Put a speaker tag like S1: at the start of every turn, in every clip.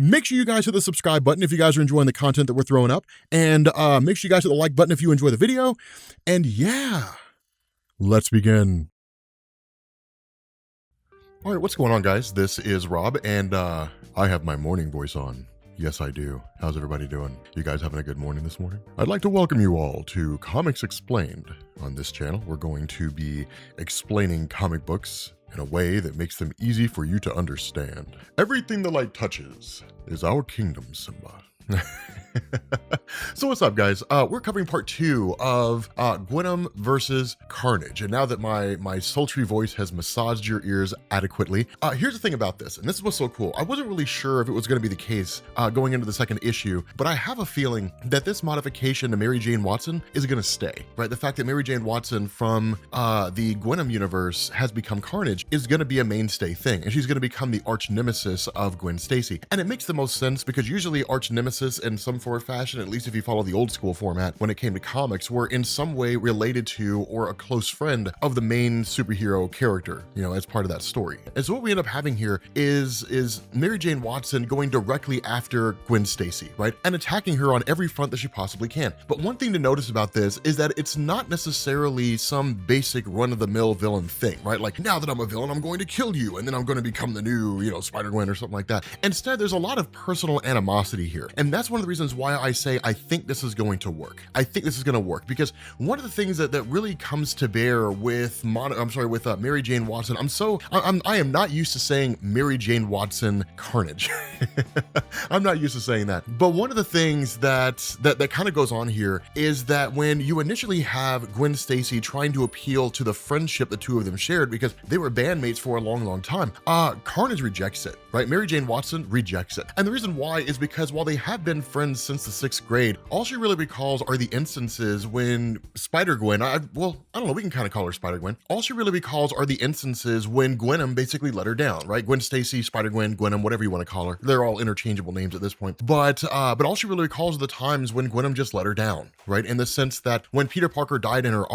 S1: Make sure you guys hit the subscribe button if you guys are enjoying the content that we're throwing up. And make sure you guys hit the like button if you enjoy the video. And yeah, let's begin. All right, what's going on, guys? This is Rob, and I have my morning voice on. Yes, I do. How's everybody doing? You guys having a good morning this morning? I'd like to welcome you all to Comics Explained. On this channel, we're going to be explaining comic books in a way that makes them easy for you to understand. Everything the light touches is our kingdom, Simba. So what's up, guys? We're covering part 2 of Gwenom versus Carnage. And now that my sultry voice has massaged your ears adequately, here's the thing about this, and this is what's so cool. I wasn't really sure if it was going to be the case going into the second issue, but I have a feeling that this modification to Mary Jane Watson is going to stay, right? The fact that Mary Jane Watson from the Gwenom universe has become Carnage is going to be a mainstay thing, and she's going to become the arch nemesis of Gwen Stacy. And it makes the most sense because usually arch nemesis in some form or fashion, at least if you follow the old school format when it came to comics, were in some way related to or a close friend of the main superhero character, you know, as part of that story. And so what we end up having here is Mary Jane Watson going directly after Gwen Stacy, right? And attacking her on every front that she possibly can. But one thing to notice about this is that it's not necessarily some basic run-of-the-mill villain thing, right? Like, now that I'm a villain, I'm going to kill you, and then I'm going to become the new, you know, Spider-Gwen or something like that. Instead, there's a lot of personal animosity here. And that's one of the reasons why I say I think this is going to work. I think this is going to work because one of the things that really comes to bear with Mary Jane Watson, I am not used to saying Mary Jane Watson Carnage. I'm not used to saying that. But one of the things that kind of goes on here is that when you initially have Gwen Stacy trying to appeal to the friendship the two of them shared because they were bandmates for a long, long time, Carnage rejects it, right? Mary Jane Watson rejects it. And the reason why is because while they have been friends since the 6th grade, all she really recalls are the instances when Spider-Gwen, I don't know, we can kind of call her Spider-Gwen. All she really recalls are the instances when Gwenom basically let her down, right? Gwen Stacy, Spider-Gwen, Gwenom, whatever you want to call her. They're all interchangeable names at this point. But all she really recalls are the times when Gwenom just let her down, right? In the sense that when Peter Parker died in the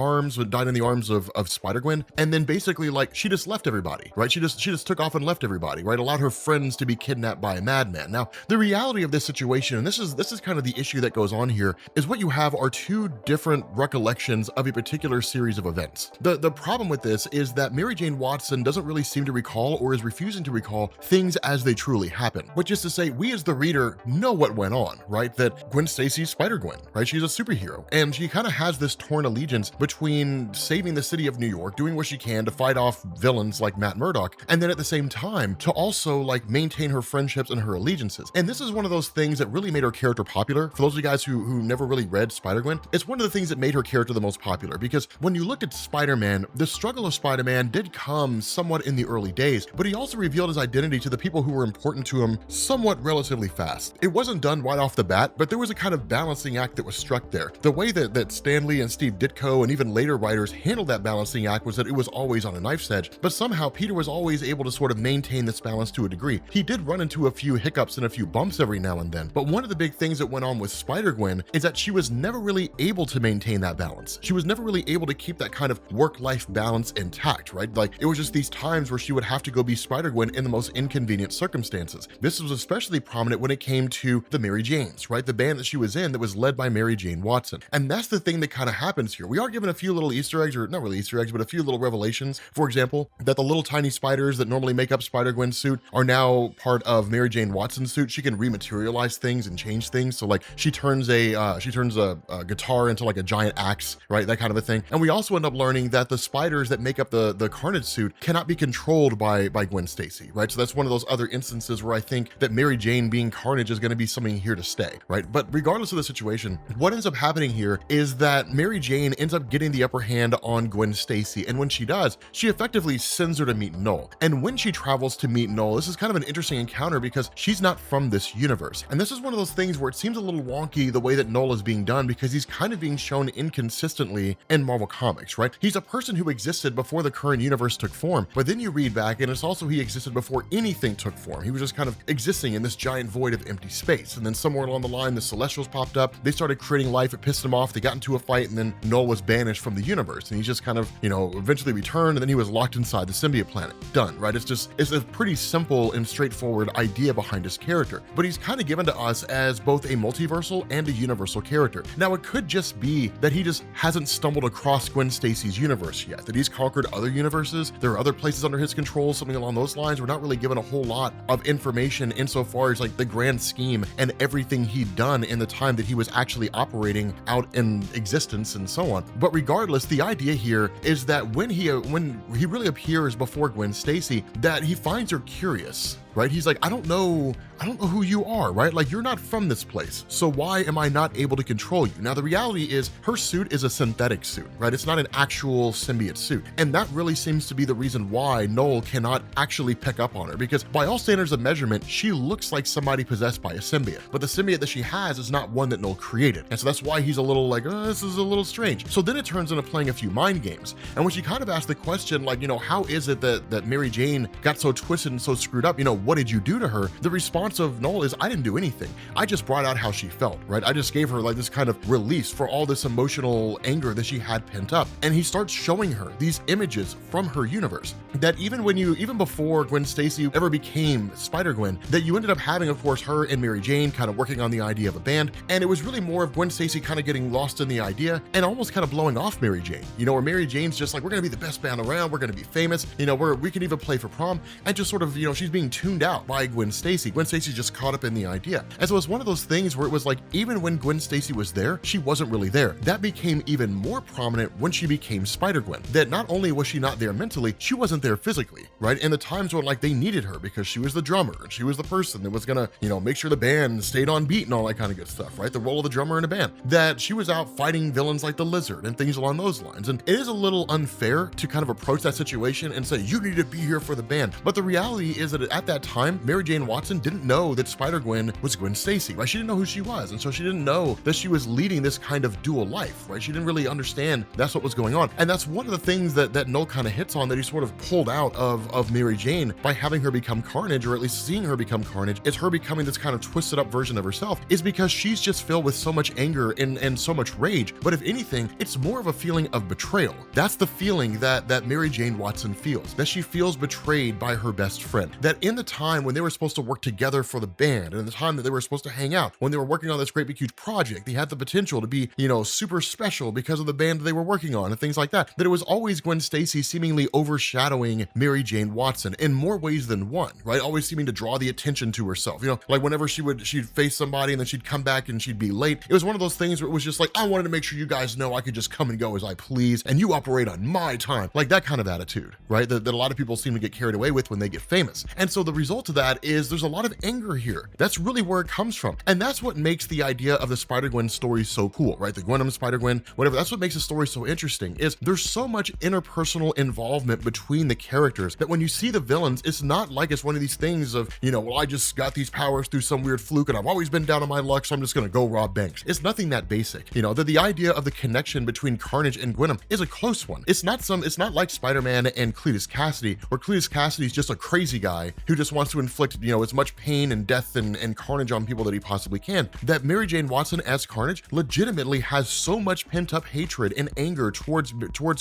S1: arms of Spider-Gwen, and then basically like she just left everybody, right? She just took off and left everybody, right? Allowed her friends to be kidnapped by a madman. Now, the reality of this situation, and this is kind of the issue that goes on here, is what you have are two different recollections of a particular series of events. The problem with this is that Mary Jane Watson doesn't really seem to recall or is refusing to recall things as they truly happen, which is to say we as the reader know what went on, right? That Gwen Stacy's Spider-Gwen, right? She's a superhero and she kind of has this torn allegiance between saving the city of New York, doing what she can to fight off villains like Matt Murdock, and then at the same time to also like maintain her friendships and her allegiances. And this is one of those things that really made her character popular. For those of you guys who never really read Spider-Gwen, it's one of the things that made her character the most popular because when you looked at Spider-Man, the struggle of Spider-Man did come somewhat in the early days, but he also revealed his identity to the people who were important to him somewhat relatively fast. It wasn't done right off the bat, but there was a kind of balancing act that was struck there. The way that Stan Lee and Steve Ditko and even later writers handled that balancing act was that it was always on a knife's edge, but somehow Peter was always able to sort of maintain this balance to a degree. He did run into a few hiccups and a few bumps every now and then, but one of the big things that went on with Spider-Gwen is that she was never really able to maintain that balance. She was never really able to keep that kind of work-life balance intact, right? Like it was just these times where she would have to go be Spider-Gwen in the most inconvenient circumstances. This was especially prominent when it came to the Mary Janes, right? The band that she was in that was led by Mary Jane Watson. And that's the thing that kind of happens here. We are given a few little Easter eggs, or not really Easter eggs, but a few little revelations. For example, that the little tiny spiders that normally make up Spider-Gwen's suit are now part of Mary Jane Watson's suit. She can rematerialize things and change things. So like she turns a guitar into like a giant axe, right? That kind of a thing. And we also end up learning that the spiders that make up the Carnage suit cannot be controlled by Gwen Stacy, right? So that's one of those other instances where I think that Mary Jane being Carnage is going to be something here to stay, right? But regardless of the situation, what ends up happening here is that Mary Jane ends up getting the upper hand on Gwen Stacy. And when she does, she effectively sends her to meet Knull. And when she travels to meet Knull, this is kind of an interesting encounter because she's not from this universe. And this is one of those things where it seems a little wonky the way that Knull is being done because he's kind of being shown inconsistently in Marvel Comics, right? He's a person who existed before the current universe took form, but then you read back and it's also he existed before anything took form. He was just kind of existing in this giant void of empty space. And then somewhere along the line, the Celestials popped up, they started creating life, it pissed him off, they got into a fight, and then Knull was banished from the universe. And he's just kind of, you know, eventually returned, and then he was locked inside the symbiote planet. Done, right? It's a pretty simple and straightforward idea behind his character, but he's kind of given to us as both a multiversal and a universal character. Now, it could just be that he just hasn't stumbled across Gwen Stacy's universe yet, that he's conquered other universes, there are other places under his control, something along those lines. We're not really given a whole lot of information insofar as like the grand scheme and everything he'd done in the time that he was actually operating out in existence and so on. But regardless, the idea here is that when he really appears before Gwen Stacy, that he finds her curious, right? He's like, I don't know who you are, right? Like, you're not from this place, so why am I not able to control you? Now, the reality is her suit is a synthetic suit, right? It's not an actual symbiote suit. And that really seems to be the reason why Knull cannot actually pick up on her, because by all standards of measurement, she looks like somebody possessed by a symbiote, but the symbiote that she has is not one that Knull created. And so that's why he's a little like, oh, this is a little strange. So then it turns into playing a few mind games. And when she kind of asked the question, like, how is it that Mary Jane got so twisted and so screwed up? What did you do to her? The response of Knull is, I didn't do anything. I just brought out how she felt, right? I just gave her like this kind of release for all this emotional anger that she had pent up. And he starts showing her these images from her universe that even before Gwen Stacy ever became Spider-Gwen, that you ended up having, of course, her and Mary Jane kind of working on the idea of a band. And it was really more of Gwen Stacy kind of getting lost in the idea and almost kind of blowing off Mary Jane, where Mary Jane's just like, we're going to be the best band around. We're going to be famous. We can even play for prom, and just sort of, she's being tuned out by Gwen Stacy. Gwen Stacy's just caught up in the idea. And so it's one of those things where it was like, even when Gwen Stacy was there, she wasn't really there. That became even more prominent when she became Spider-Gwen, that not only was she not there mentally, she wasn't there physically, right? In the times when like they needed her because she was the drummer and she was the person that was gonna, make sure the band stayed on beat and all that kind of good stuff, right? The role of the drummer in a band, that she was out fighting villains like the Lizard and things along those lines. And it is a little unfair to kind of approach that situation and say, you need to be here for the band. But the reality is that at that time, Mary Jane Watson didn't know that Spider-Gwen was Gwen Stacy, right? She didn't know who she was. And so she didn't know that she was leading this kind of dual life, right? She didn't really understand that's what was going on. And that's one of the things that Knull kind of hits on, that he sort of pulled out of Mary Jane by having her become Carnage, or at least seeing her become Carnage. It's her becoming this kind of twisted up version of herself, is because she's just filled with so much anger and so much rage. But if anything, it's more of a feeling of betrayal. That's the feeling that Mary Jane Watson feels, that she feels betrayed by her best friend. That in the time when they were supposed to work together for the band, and in the time that they were supposed to hang out, when they were working on this great big huge project, they had the potential to be, super special because of the band that they were working on and things like that, that it was always Gwen Stacy seemingly overshadowing Mary Jane Watson in more ways than one, right? Always seeming to draw the attention to herself. Like whenever she'd face somebody and then she'd come back and she'd be late. It was one of those things where it was just like, I wanted to make sure you guys know I could just come and go as I please, and you operate on my time. Like that kind of attitude, right? That a lot of people seem to get carried away with when they get famous. And so the result of that is there's a lot of anger here. That's really where it comes from. And that's what makes the idea of the Spider-Gwen story so cool, right? The Gwenom, Spider-Gwen, whatever. That's what makes the story so interesting, is there's so much interpersonal involvement between the characters that when you see the villains, it's not like it's one of these things of, well, I just got these powers through some weird fluke and I've always been down on my luck, so I'm just going to go rob banks. It's nothing that basic. The idea of the connection between Carnage and Gwenom is a close one. It's not like Spider-Man and Cletus Cassidy, where Cletus Cassidy's just a crazy guy who just wants to inflict, as much pain and death and carnage on people that he possibly can. That Mary Jane Watson as Carnage legitimately has so much pent up hatred and anger towards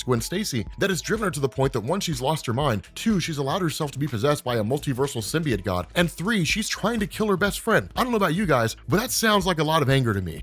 S1: Gwen Stacy that has driven her to the point that, one, she's lost her mind, two, she's allowed herself to be possessed by a multiversal symbiote god, and three, she's trying to kill her best friend. I don't know about you guys, but that sounds like a lot of anger to me.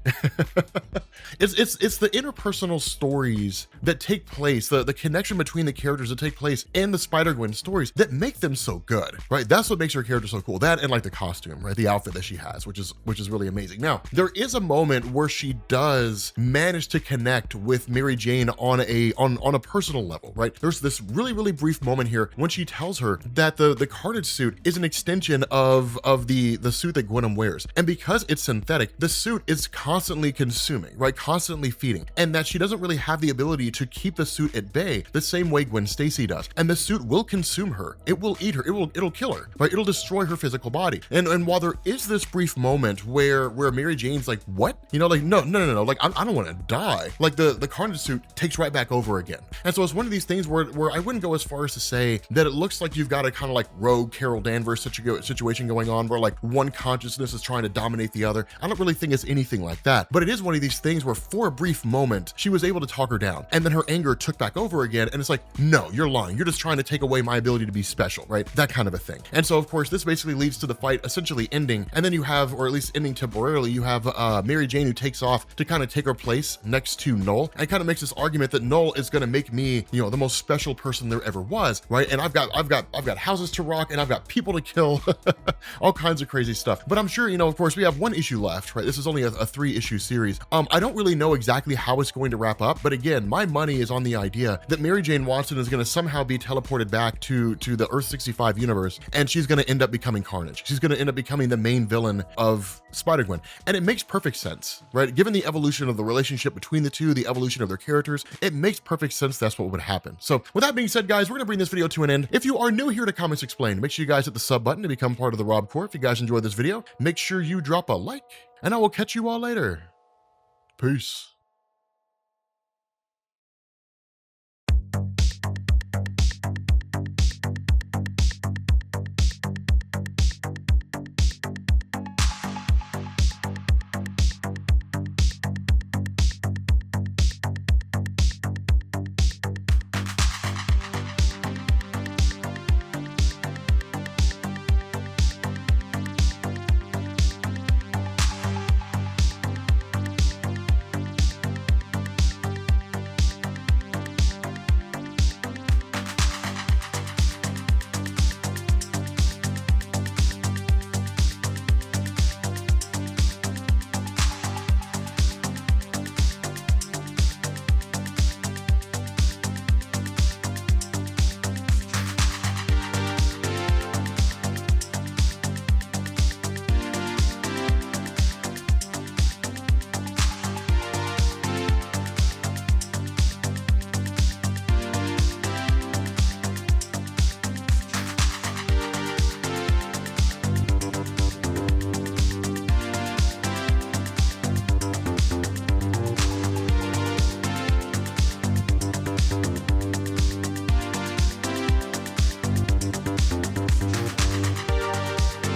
S1: It's the interpersonal stories that take place, the connection between the characters that take place in the Spider-Gwen stories that make them so good, right? That's what makes her character so cool. That and like the costume, right? The outfit that she has, which is really amazing. Now, there is a moment where she does manage to connect with Mary Jane on a personal level, right? There's this really, really brief moment here when she tells her that the Carnage suit is an extension of the suit that Gwenom wears. And because it's synthetic, the suit is constantly consuming, right? Constantly feeding. And that she doesn't really have the ability to keep the suit at bay the same way Gwen Stacy does. And the suit will consume her. It will eat her. It'll kill her, right? It'll destroy her physical body. And while there is this brief moment where Mary Jane's like, what? No, like I don't want to die. Like the Carnage suit takes right back over again. And so it's one of these things where I wouldn't go as far as to say that it looks like you've got a kind of like rogue Carol Danvers situation going on where like one consciousness is trying to dominate the other. I don't really think it's anything like that, but it is one of these things where for a brief moment, she was able to talk her down, and then her anger took back over again. And it's like, no, you're lying. You're just trying to take away my ability to be special, right? That kind of a thing. And so so of course this basically leads to the fight essentially ending, and then you have, or at least ending temporarily, you have Mary Jane who takes off to kind of take her place next to Knull, and kind of makes this argument that Knull is going to make me, you know, the most special person there ever was, right? And I've got houses to rock, and I've got people to kill, all kinds of crazy stuff. But I'm sure, you know, of course we have one issue left, right? This is only a 3-issue series. I don't really know exactly how it's going to wrap up, but again, my money is on the idea that Mary Jane Watson is going to somehow be teleported back to the Earth 65 universe, and she's going to end up becoming Carnage. She's going to end up becoming the main villain of Spider-Gwen, and it makes perfect sense, right? Given the evolution of the relationship between the two, the evolution of their characters, it makes perfect sense that's what would happen. So with that being said, guys, we're gonna bring this video to an end. If you are new here to Comics Explained, make sure you guys hit the sub button to become part of the Rob Corps. If you guys enjoyed this video, make sure you drop a like, and I will catch you all later. Peace.